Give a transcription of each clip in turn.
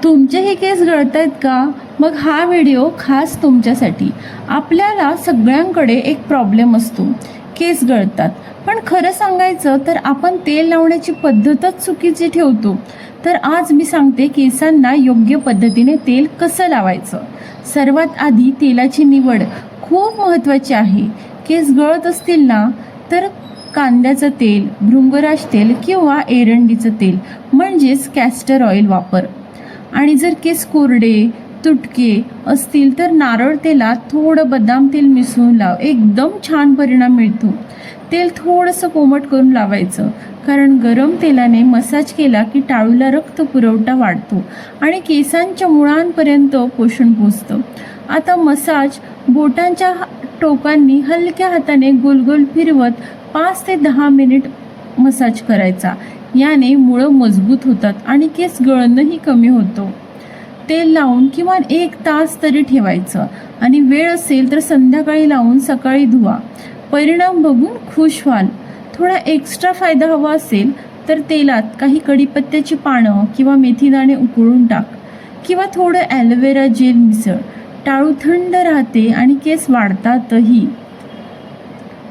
तुमचेही केस गळतायत का? मग हा व्हिडिओ खास तुमच्यासाठी. आपल्याला सगळ्यांकडे एक प्रॉब्लेम असतो, केस गळतात. पण खरं सांगायचं तर आपण तेल लावण्याची पद्धतच चुकीची ठेवतो. तर आज मी सांगते केसांना योग्य पद्धतीने तेल कसं लावायचं. सर्वात आधी तेलाची निवड खूप महत्त्वाची आहे. केस गळत असतील ना तर कांद्याचं तेल, भृंगराज तेल किंवा एरंडीचं तेल म्हणजेच कॅस्टर ऑइल वापर. आणि जर केस कोरडे तुटके असतील तर नारळ तेलात थोडं बदाम तेल मिसळून लाव, एकदम छान परिणाम मिळतो. तेल थोडंसं कोमट करून लावायचं, कारण गरम तेलाने मसाज केला की टाळूला रक्त पुरवठा वाढतो आणि केसांच्या मुळांपर्यंत पोषण पोचतं. आता मसाज बोटांच्या टोकांनी हलक्या हाताने गोलगोल फिरवत 5 ते 10 मिनिट मसाज करायचा. याने मुळं मजबूत होतात आणि केस गळणंही कमी होतं. तेल लावून किमान 1 तास तरी ठेवायचं आणि वेळ असेल तर संध्याकाळी लावून सकाळी धुवा. परिणाम बघून खुश व्हाल. थोडा एक्स्ट्रा फायदा हवा असेल तर तेलात काही कढीपत्त्याची पानं किंवा मेथीदाणे उकळून टाक किंवा थोडं ॲलोवेरा जेल मिसळ. टाळू थंड राहते आणि केस वाढतातही.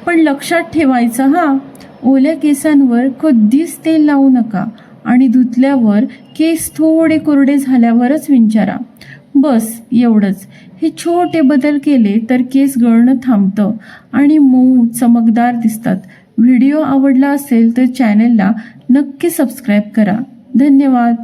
पण लक्षात ठेवायचं ओल्या केसांवर कधीच तेल लावू नका आणि धुतल्यावर केस थोडे कोरडे झाल्यावरच विंचारा. बस एवढंच. हे छोटे बदल केले तर केस गळणं थांबतं आणि मऊ चमकदार दिसतात. व्हिडिओ आवडला असेल तर चॅनलला नक्की सबस्क्राईब करा. धन्यवाद.